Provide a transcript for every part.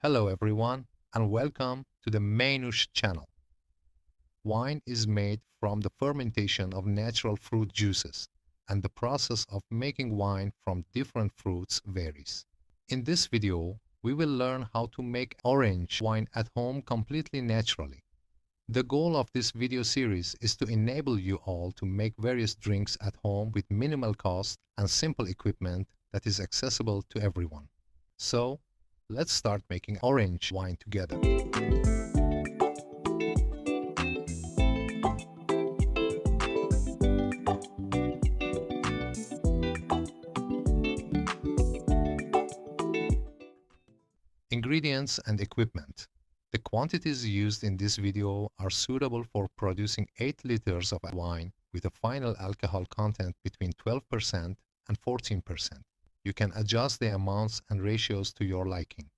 Hello everyone and welcome to the Mainush channel. Wine is made from the fermentation of natural fruit juices, and the process of making wine from different fruits varies. In this video, we will learn how to make orange wine at home completely naturally. The goal of this video series is to enable you all to make various drinks at home with minimal cost and simple equipment that is accessible to everyone. So, let's start making orange wine together. Ingredients and equipment. The quantities used in this video are suitable for producing 8 liters of wine with a final alcohol content between 12% and 14%. You can adjust the amounts and ratios to your liking.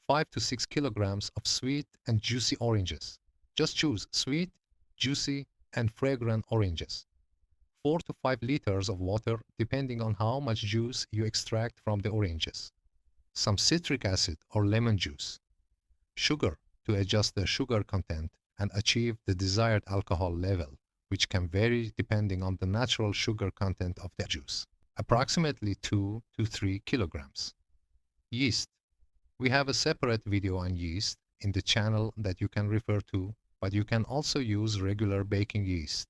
5 to 6 kilograms of sweet and juicy oranges. Just choose sweet, juicy, and fragrant oranges. 4 to 5 liters of water depending on how much juice you extract from the oranges. Some citric acid or lemon juice. Sugar to adjust the sugar content and achieve the desired alcohol level, which can vary depending on the natural sugar content of the juice. Approximately 2 to 3 kilograms. Yeast. We have a separate video on yeast in the channel that you can refer to, but you can also use regular baking yeast.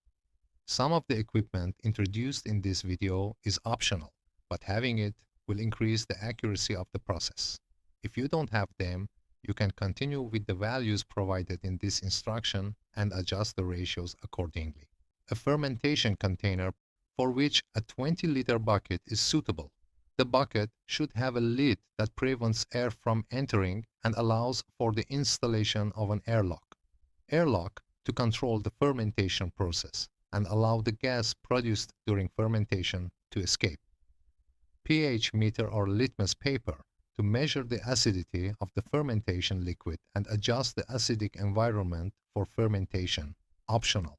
Some of the equipment introduced in this video is optional, but having it will increase the accuracy of the process. If you don't have them, you can continue with the values provided in this instruction and adjust the ratios accordingly. A fermentation container for which a 20-liter bucket is suitable. The bucket should have a lid that prevents air from entering and allows for the installation of an airlock. Airlock to control the fermentation process and allow the gas produced during fermentation to escape. pH meter or litmus paper to measure the acidity of the fermentation liquid and adjust the acidic environment for fermentation, optional.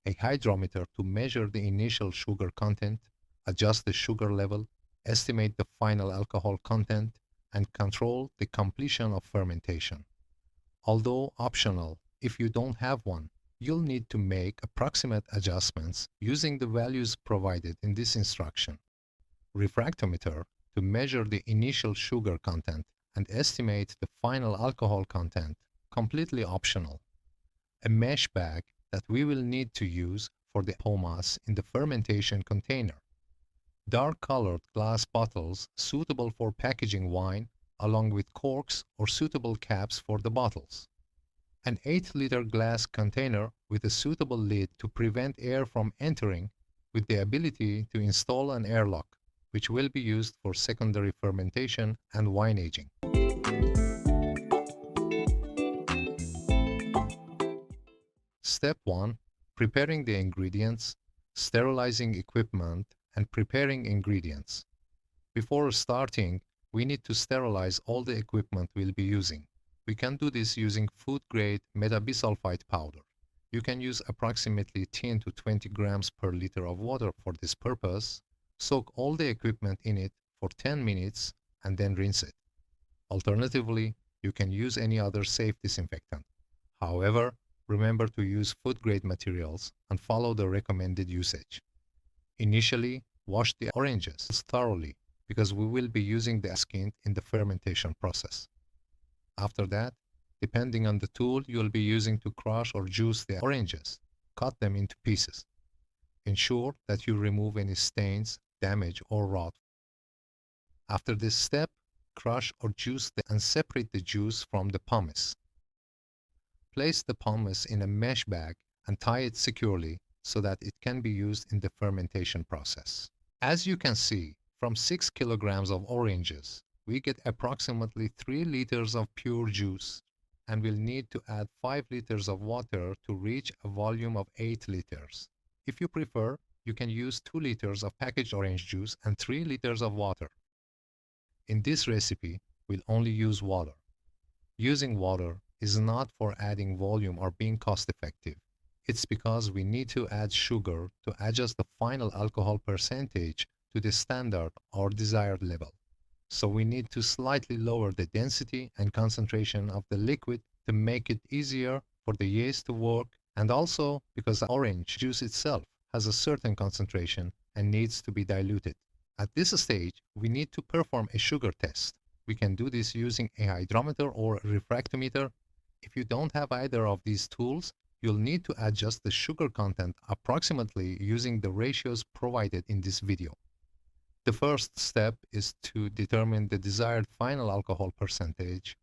A hydrometer to measure the initial sugar content, adjust the sugar level, estimate the final alcohol content, and control the completion of fermentation. Although optional, if you don't have one, you'll need to make approximate adjustments using the values provided in this instruction. Refractometer to measure the initial sugar content and estimate the final alcohol content, completely optional. A mesh bag that we will need to use for the pomace in the fermentation container. Dark-colored glass bottles suitable for packaging wine, along with corks or suitable caps for the bottles. An 8-liter glass container with a suitable lid to prevent air from entering, with the ability to install an airlock, which will be used for secondary fermentation and wine aging. Step 1. Preparing the ingredients, sterilizing equipment, and preparing ingredients. Before starting, we need to sterilize all the equipment we'll be using. We can do this using food-grade metabisulfite powder. You can use approximately 10 to 20 grams per liter of water for this purpose. Soak all the equipment in it for 10 minutes and then rinse it. Alternatively, you can use any other safe disinfectant. However, remember to use food-grade materials and follow the recommended usage. Initially, wash the oranges thoroughly because we will be using the skin in the fermentation process. After that, depending on the tool you'll be using to crush or juice the oranges, cut them into pieces. Ensure that you remove any stains, damage, or rot. After this step, crush or juice and separate the juice from the pomace. Place the pomace in a mesh bag and tie it securely so that it can be used in the fermentation process. As you can see, from 6 kilograms of oranges, we get approximately 3 liters of pure juice, and we'll need to add 5 liters of water to reach a volume of 8 liters. If you prefer, you can use 2 liters of packaged orange juice and 3 liters of water. In this recipe, we'll only use water. Using water is not for adding volume or being cost-effective. It's because we need to add sugar to adjust the final alcohol percentage to the standard or desired level. So we need to slightly lower the density and concentration of the liquid to make it easier for the yeast to work, and also because the orange juice itself has a certain concentration and needs to be diluted. At this stage, we need to perform a sugar test. We can do this using a hydrometer or a refractometer. If you don't have either of these tools, you'll need to adjust the sugar content approximately using the ratios provided in this video. The first step is to determine the desired final alcohol percentage.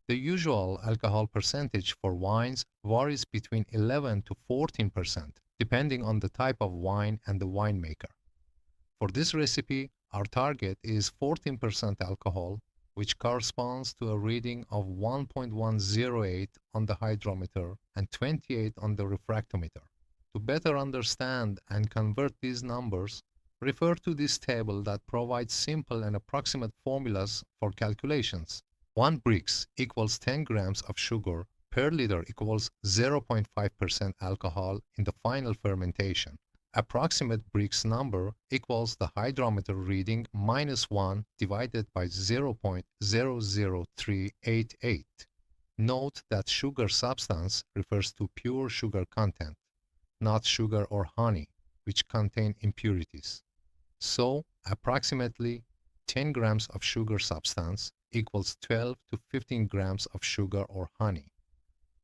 The usual alcohol percentage for wines varies between 11 to 14%, depending on the type of wine and the winemaker. For this recipe, our target is 14% alcohol, which corresponds to a reading of 1.108 on the hydrometer and 28 on the refractometer. To better understand and convert these numbers, refer to this table that provides simple and approximate formulas for calculations. 1 Brix equals 10 grams of sugar per liter equals 0.5% alcohol in the final fermentation. Approximate Brix number equals the hydrometer reading minus 1 divided by 0.00388. Note that sugar substance refers to pure sugar content, not sugar or honey, which contain impurities. So, approximately 10 grams of sugar substance equals 12 to 15 grams of sugar or honey.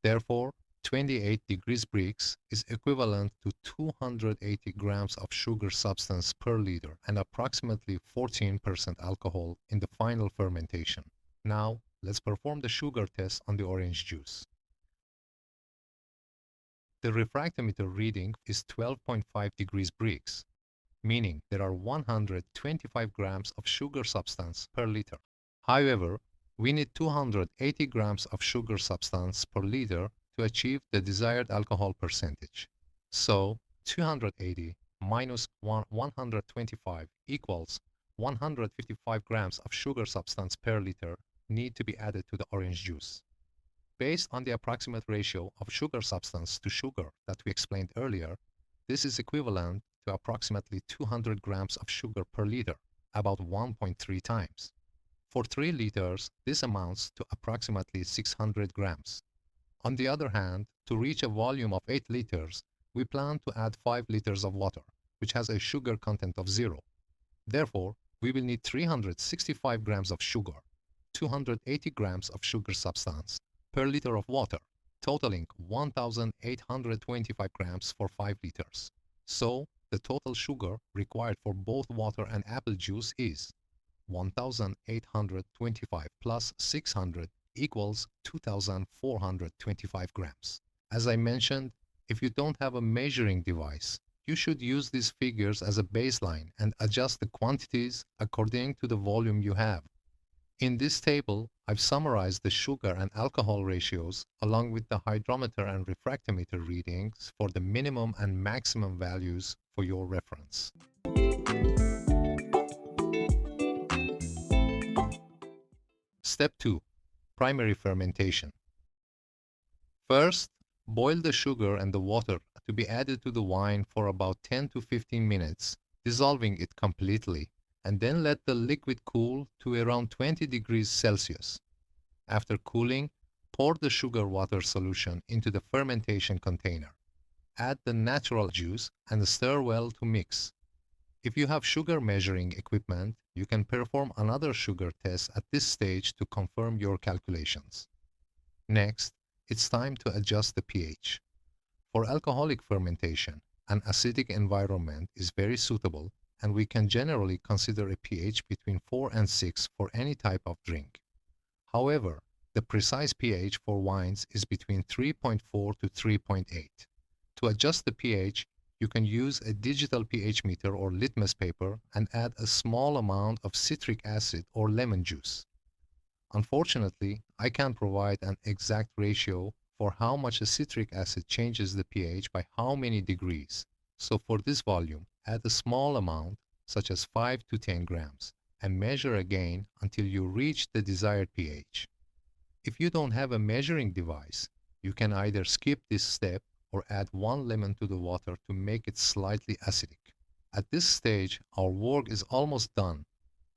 Therefore, 28 degrees Brix is equivalent to 280 grams of sugar substance per liter and approximately 14% alcohol in the final fermentation. Now, let's perform the sugar test on the orange juice. The refractometer reading is 12.5 degrees Brix, meaning there are 125 grams of sugar substance per liter. However, we need 280 grams of sugar substance per liter to achieve the desired alcohol percentage. So, 280 minus 125 equals 155 grams of sugar substance per liter need to be added to the orange juice. Based on the approximate ratio of sugar substance to sugar that we explained earlier, this is equivalent to approximately 200 grams of sugar per liter, about 1.3 times. For 3 liters, this amounts to approximately 600 grams. On the other hand, to reach a volume of 8 liters, we plan to add 5 liters of water, which has a sugar content of 0. Therefore, we will need 365 grams of sugar, 280 grams of sugar substance per liter of water, totaling 1,825 grams for 5 liters. So, the total sugar required for both water and apple juice is 1,825 plus 600 equals 2,425 grams. As I mentioned, if you don't have a measuring device, you should use these figures as a baseline and adjust the quantities according to the volume you have. In this table, I've summarized the sugar and alcohol ratios along with the hydrometer and refractometer readings for the minimum and maximum values for your reference. Step 2. Primary fermentation. First, boil the sugar and the water to be added to the wine for about 10 to 15 minutes, dissolving it completely, and then let the liquid cool to around 20 degrees Celsius. After cooling, pour the sugar water solution into the fermentation container. Add the natural juice and stir well to mix. If you have sugar measuring equipment, you can perform another sugar test at this stage to confirm your calculations. Next, it's time to adjust the pH. For alcoholic fermentation, an acidic environment is very suitable, and we can generally consider a pH between 4 and 6 for any type of drink. However, the precise pH for wines is between 3.4 to 3.8. To adjust the pH, you can use a digital pH meter or litmus paper and add a small amount of citric acid or lemon juice. Unfortunately, I can't provide an exact ratio for how much a citric acid changes the pH by how many degrees. So for this volume, add a small amount, such as 5 to 10 grams, and measure again until you reach the desired pH. If you don't have a measuring device, you can either skip this step or add 1 lemon to the water to make it slightly acidic. At this stage, our work is almost done.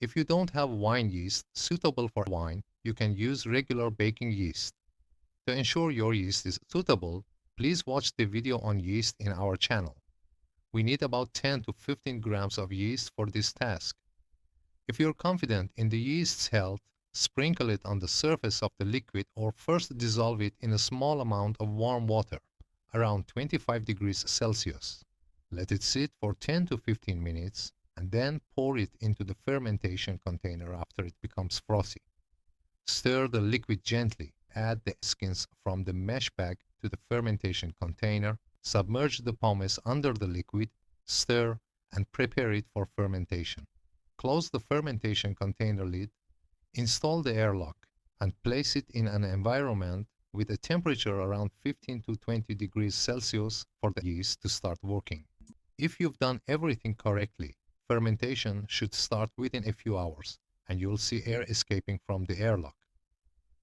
If you don't have wine yeast suitable for wine, you can use regular baking yeast. To ensure your yeast is suitable, please watch the video on yeast in our channel. We need about 10 to 15 grams of yeast for this task. If you're confident in the yeast's health, sprinkle it on the surface of the liquid or first dissolve it in a small amount of warm water, around 25 degrees Celsius. Let it sit for 10 to 15 minutes and then pour it into the fermentation container after it becomes frothy. Stir the liquid gently, add the skins from the mesh bag to the fermentation container, submerge the pomace under the liquid, stir, and prepare it for fermentation. Close the fermentation container lid, install the airlock, and place it in an environment with a temperature around 15 to 20 degrees Celsius for the yeast to start working. If you've done everything correctly, fermentation should start within a few hours, and you'll see air escaping from the airlock.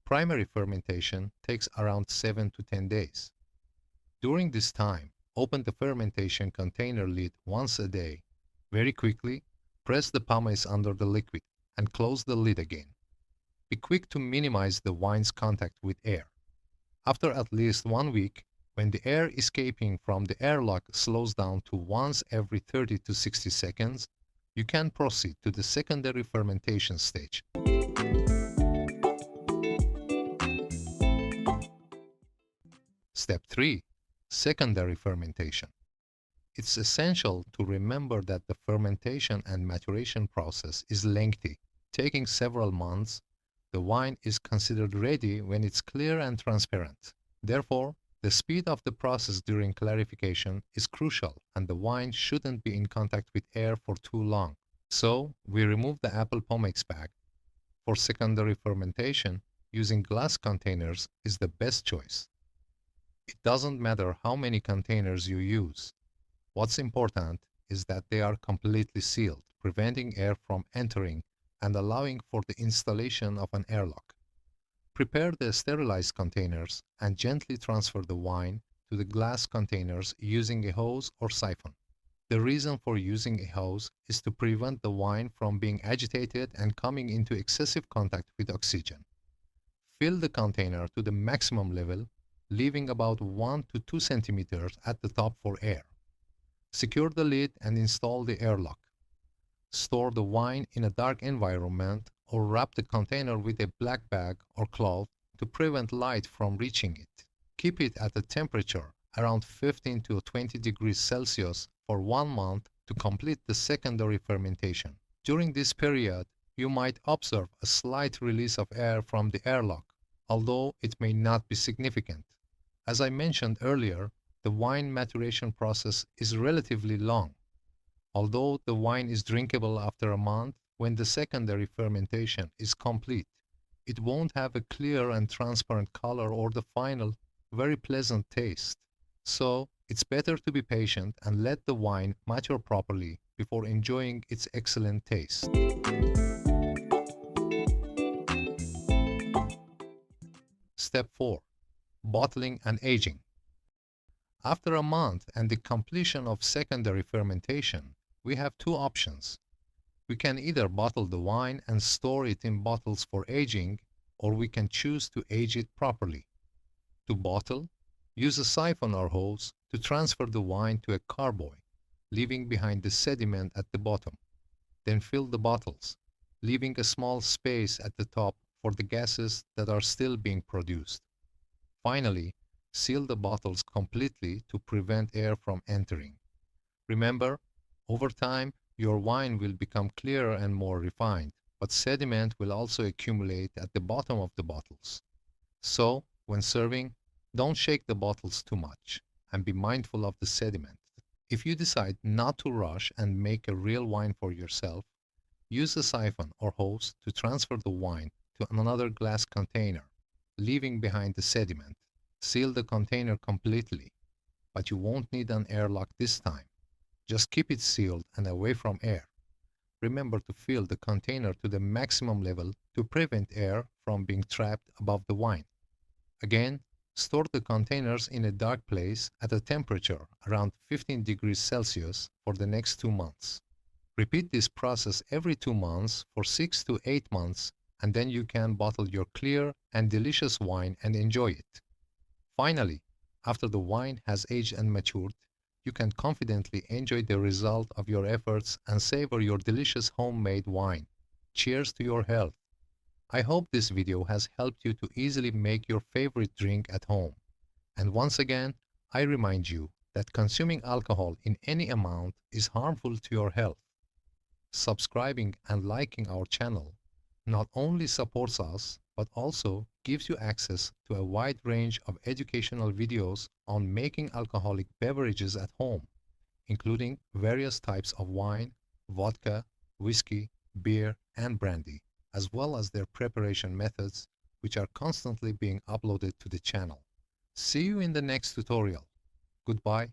Primary fermentation takes around 7 to 10 days. During this time, open the fermentation container lid once a day. Very quickly, press the pomace under the liquid and close the lid again. Be quick to minimize the wine's contact with air. After at least 1 week, when the air escaping from the airlock slows down to once every 30 to 60 seconds, you can proceed to the secondary fermentation stage. Step 3. Secondary fermentation. It's essential to remember that the fermentation and maturation process is lengthy, taking several months. The wine is considered ready when it's clear and transparent. Therefore, the speed of the process during clarification is crucial and the wine shouldn't be in contact with air for too long. So, we remove the apple pomace bag. For secondary fermentation, using glass containers is the best choice. It doesn't matter how many containers you use. What's important is that they are completely sealed, preventing air from entering and allowing for the installation of an airlock. Prepare the sterilized containers and gently transfer the wine to the glass containers using a hose or siphon. The reason for using a hose is to prevent the wine from being agitated and coming into excessive contact with oxygen. Fill the container to the maximum level, leaving about 1 to 2 centimeters at the top for air. Secure the lid and install the airlock. Store the wine in a dark environment or wrap the container with a black bag or cloth to prevent light from reaching it. Keep it at a temperature around 15 to 20 degrees Celsius for 1 month to complete the secondary fermentation. During this period, you might observe a slight release of air from the airlock, although it may not be significant. As I mentioned earlier, the wine maturation process is relatively long. Although the wine is drinkable after a month, when the secondary fermentation is complete, it won't have a clear and transparent color or the final, very pleasant taste. So, it's better to be patient and let the wine mature properly before enjoying its excellent taste. Step 4. Bottling and aging. After a month and the completion of secondary fermentation, we have two options. We can either bottle the wine and store it in bottles for aging, or we can choose to age it properly. To bottle, use a siphon or hose to transfer the wine to a carboy, leaving behind the sediment at the bottom. Then fill the bottles, leaving a small space at the top for the gases that are still being produced. Finally, seal the bottles completely to prevent air from entering. Remember, over time, your wine will become clearer and more refined, but sediment will also accumulate at the bottom of the bottles. So, when serving, don't shake the bottles too much and be mindful of the sediment. If you decide not to rush and make a real wine for yourself, use a siphon or hose to transfer the wine to another glass container, leaving behind the sediment. Seal the container completely, but you won't need an airlock this time. Just keep it sealed and away from air. Remember to fill the container to the maximum level to prevent air from being trapped above the wine. Again, store the containers in a dark place at a temperature around 15 degrees Celsius for the next 2 months. Repeat this process every 2 months for 6 to 8 months, and then you can bottle your clear and delicious wine and enjoy it. Finally, after the wine has aged and matured, you can confidently enjoy the result of your efforts and savor your delicious homemade wine. Cheers to your health. I hope this video has helped you to easily make your favorite drink at home. And once again, I remind you that consuming alcohol in any amount is harmful to your health. Subscribing and liking our channel not only supports us, but also gives you access to a wide range of educational videos on making alcoholic beverages at home, including various types of wine, vodka, whiskey, beer, and brandy, as well as their preparation methods, which are constantly being uploaded to the channel. See you in the next tutorial. Goodbye.